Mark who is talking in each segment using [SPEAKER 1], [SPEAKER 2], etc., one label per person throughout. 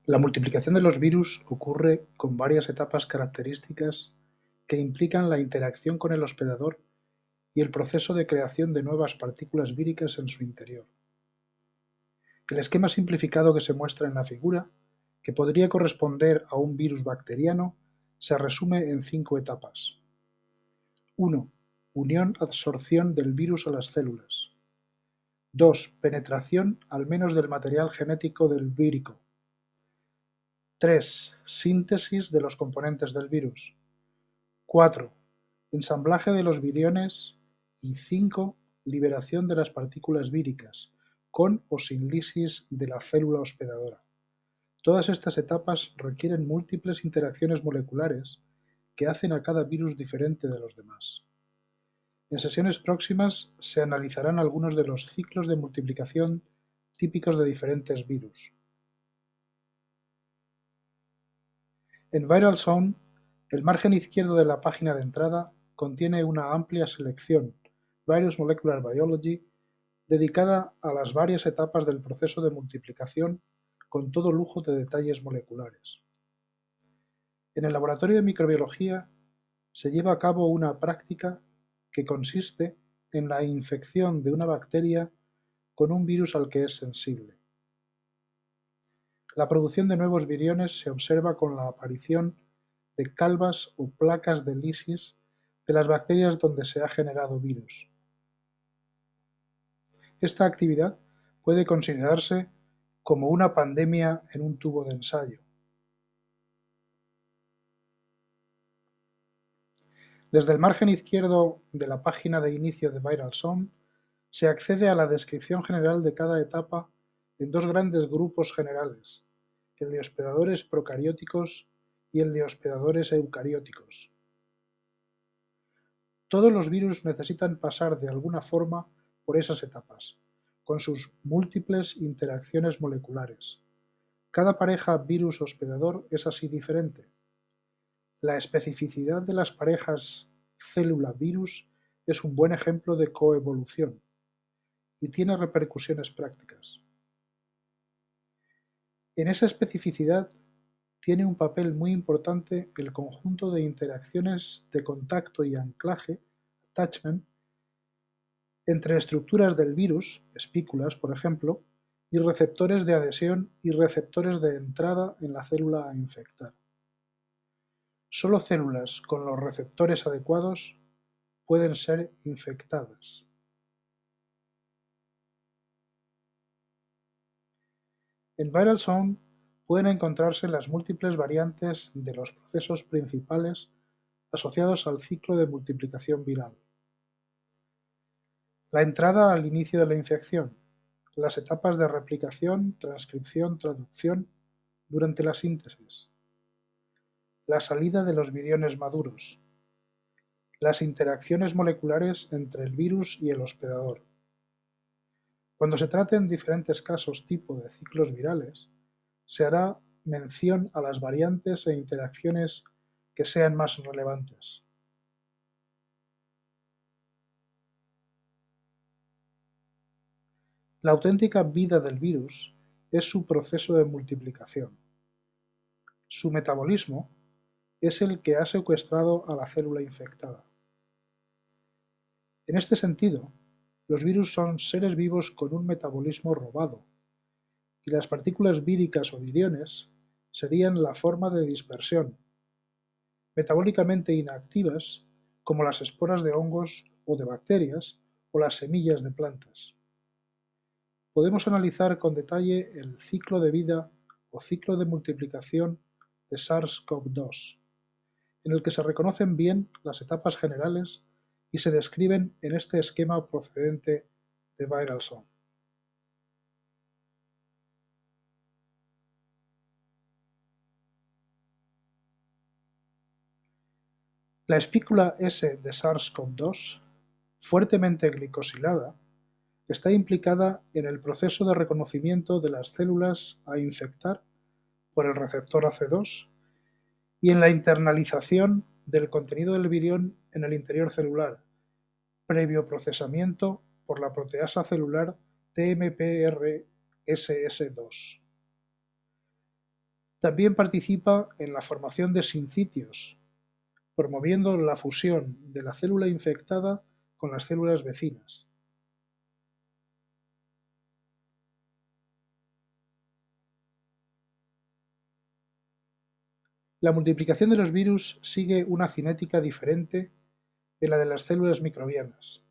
[SPEAKER 1] La multiplicación de los virus ocurre con varias etapas características que implican la interacción con el hospedador y el proceso de creación de nuevas partículas víricas en su interior. El esquema simplificado que se muestra en la figura, que podría corresponder a un virus bacteriano, se resume en 5 etapas. 1. Unión-absorción del virus a las células. 2. Penetración al menos del material genético del vírico. 3. Síntesis de los componentes del virus. 4. Ensamblaje de los viriones. Y 5. Liberación de las partículas víricas, con o sin lisis de la célula hospedadora. Todas estas etapas requieren múltiples interacciones moleculares que hacen a cada virus diferente de los demás. En sesiones próximas se analizarán algunos de los ciclos de multiplicación típicos de diferentes virus. En ViralZone, el margen izquierdo de la página de entrada contiene una amplia selección, Virus Molecular Biology, dedicada a las varias etapas del proceso de multiplicación con todo lujo de detalles moleculares. En el laboratorio de microbiología se lleva a cabo una práctica que consiste en la infección de una bacteria con un virus al que es sensible. La producción de nuevos viriones se observa con la aparición de calvas o placas de lisis de las bacterias donde se ha generado virus. Esta actividad puede considerarse como una pandemia en un tubo de ensayo. Desde el margen izquierdo de la página de inicio de ViralZone se accede a la descripción general de cada etapa en dos grandes grupos generales, el de hospedadores procarióticos y el de hospedadores eucarióticos. Todos los virus necesitan pasar de alguna forma por esas etapas, con sus múltiples interacciones moleculares. Cada pareja virus-hospedador es así diferente. La especificidad de las parejas célula-virus es un buen ejemplo de coevolución y tiene repercusiones prácticas. En esa especificidad tiene un papel muy importante el conjunto de interacciones de contacto y anclaje, attachment, entre estructuras del virus, espículas por ejemplo, y receptores de adhesión y receptores de entrada en la célula a infectar. Solo células con los receptores adecuados pueden ser infectadas. En ViralZone pueden encontrarse las múltiples variantes de los procesos principales asociados al ciclo de multiplicación viral. La entrada al inicio de la infección, las etapas de replicación, transcripción, traducción durante la síntesis, la salida de los viriones maduros, las interacciones moleculares entre el virus y el hospedador. Cuando se traten diferentes casos tipo de ciclos virales, se hará mención a las variantes e interacciones que sean más relevantes. La auténtica vida del virus es su proceso de multiplicación. Su metabolismo es el que ha secuestrado a la célula infectada. En este sentido, los virus son seres vivos con un metabolismo robado, y las partículas víricas o viriones serían la forma de dispersión, metabólicamente inactivas como las esporas de hongos o de bacterias o las semillas de plantas. Podemos analizar con detalle el ciclo de vida o ciclo de multiplicación de SARS-CoV-2, en el que se reconocen bien las etapas generales y se describen en este esquema procedente de ViralZone. La espícula S de SARS-CoV-2, fuertemente glicosilada, está implicada en el proceso de reconocimiento de las células a infectar por el receptor AC2 y en la internalización del contenido del virión en el interior celular, previo procesamiento por la proteasa celular TMPRSS2. También participa en la formación de sincitios, promoviendo la fusión de la célula infectada con las células vecinas. La multiplicación de los virus sigue una cinética diferente de la de las células microbianas.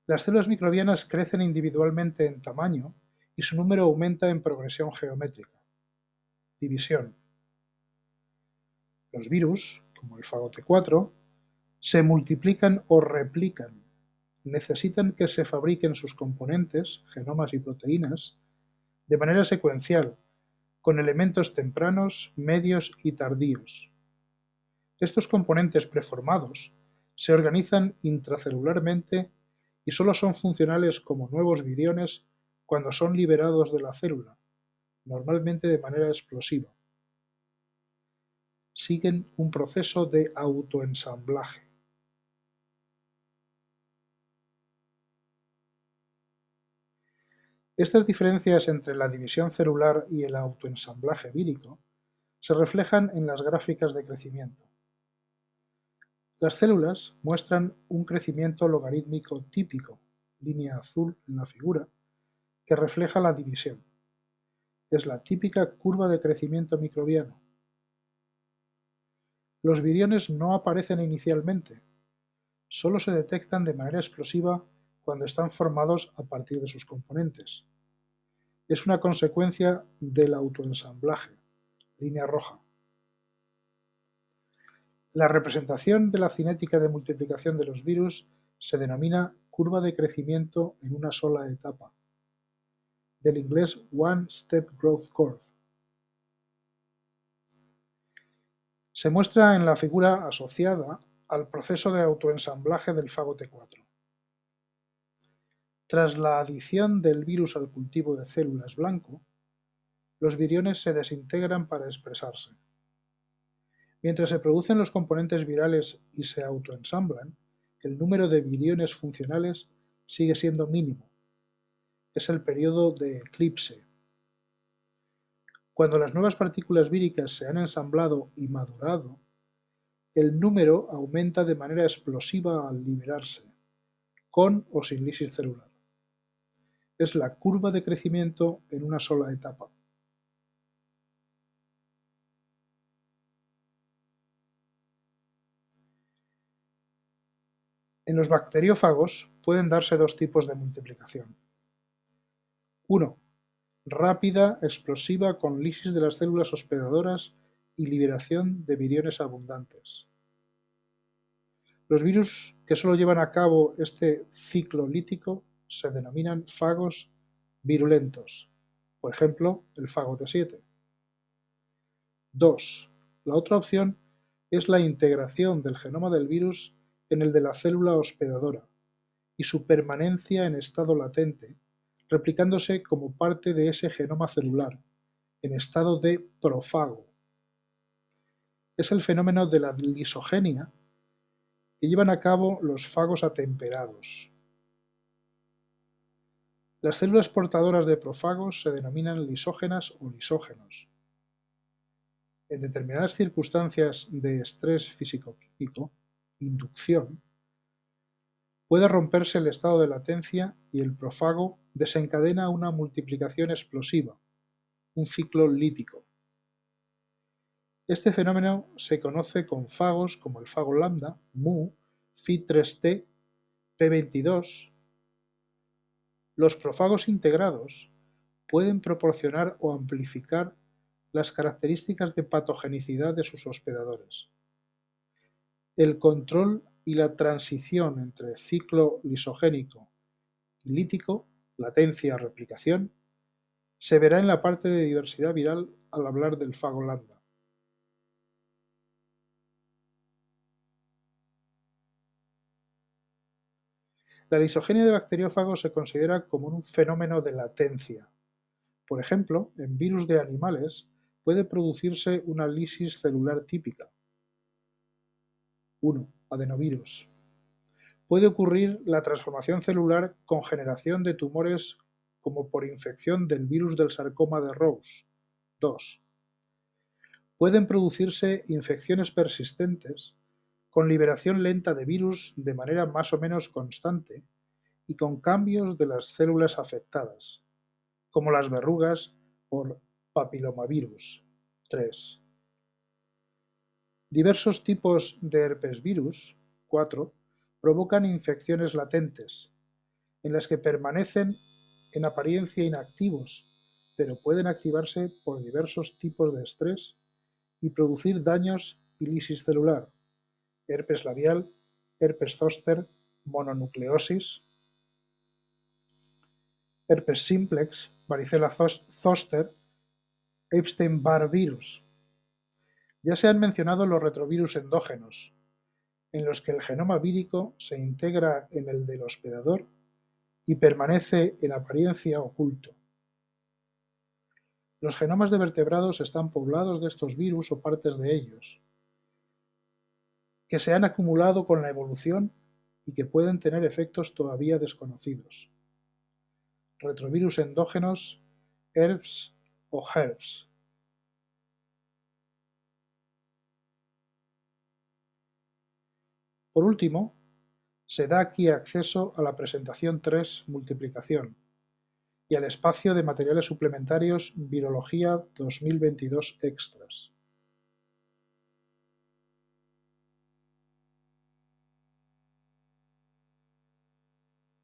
[SPEAKER 1] Las células microbianas crecen individualmente en tamaño y su número aumenta en progresión geométrica. División. Los virus, como el FAGOT4, se multiplican o replican. Necesitan que se fabriquen sus componentes, genomas y proteínas, de manera secuencial, con elementos tempranos, medios y tardíos. Estos componentes preformados se organizan intracelularmente y solo son funcionales como nuevos viriones cuando son liberados de la célula, normalmente de manera explosiva. Siguen un proceso de autoensamblaje. Estas diferencias entre la división celular y el autoensamblaje vírico se reflejan en las gráficas de crecimiento. Las células muestran un crecimiento logarítmico típico, línea azul en la figura, que refleja la división. Es la típica curva de crecimiento microbiano. Los viriones no aparecen inicialmente, solo se detectan de manera explosiva cuando están formados a partir de sus componentes. Es una consecuencia del autoensamblaje, línea roja. La representación de la cinética de multiplicación de los virus se denomina curva de crecimiento en una sola etapa, del inglés One Step Growth Curve. Se muestra en la figura asociada al proceso de autoensamblaje del FAGOT4. Tras la adición del virus al cultivo de células blanco, los viriones se desintegran para expresarse. Mientras se producen los componentes virales y se autoensamblan, el número de viriones funcionales sigue siendo mínimo. Es el periodo de eclipse. Cuando las nuevas partículas víricas se han ensamblado y madurado, el número aumenta de manera explosiva al liberarse, con o sin lisis celular. Es la curva de crecimiento en una sola etapa. En los bacteriófagos pueden darse dos tipos de multiplicación. 1. Rápida, explosiva, con lisis de las células hospedadoras y liberación de viriones abundantes. Los virus que solo llevan a cabo este ciclo lítico se denominan fagos virulentos, por ejemplo, el FAGOT7. 2. La otra opción es la integración del genoma del virus en el de la célula hospedadora y su permanencia en estado latente, replicándose como parte de ese genoma celular, en estado de profago. Es el fenómeno de la lisogenia que llevan a cabo los fagos atemperados. Las células portadoras de profagos se denominan lisógenas o lisógenos. En determinadas circunstancias de estrés físico-químico, inducción, puede romperse el estado de latencia y el profago desencadena una multiplicación explosiva, un ciclo lítico. Este fenómeno se conoce con fagos como el fago lambda, mu, Phi3T, P22. Los profagos integrados pueden proporcionar o amplificar las características de patogenicidad de sus hospedadores. El control y la transición entre ciclo lisogénico y lítico, latencia-replicación, se verá en la parte de diversidad viral al hablar del fago lambda. La lisogenia de bacteriófagos se considera como un fenómeno de latencia. Por ejemplo, en virus de animales puede producirse una lisis celular típica. 1. Adenovirus. Puede ocurrir la transformación celular con generación de tumores como por infección del virus del sarcoma de Rose, 2. Pueden producirse infecciones persistentes con liberación lenta de virus de manera más o menos constante y con cambios de las células afectadas, como las verrugas por papilomavirus. 3. Diversos tipos de herpesvirus, 4, provocan infecciones latentes, en las que permanecen en apariencia inactivos, pero pueden activarse por diversos tipos de estrés y producir daños y lisis celular, herpes labial, herpes zóster, mononucleosis, herpes simplex, varicela zoster, Epstein-Barr virus. Ya se han mencionado los retrovirus endógenos, en los que el genoma vírico se integra en el del hospedador y permanece en apariencia oculto. Los genomas de vertebrados están poblados de estos virus o partes de ellos, que se han acumulado con la evolución y que pueden tener efectos todavía desconocidos. Retrovirus endógenos, ERVs o HERVs. Por último, se da aquí acceso a la presentación 3 multiplicación y al espacio de materiales suplementarios Virología 2022 Extras.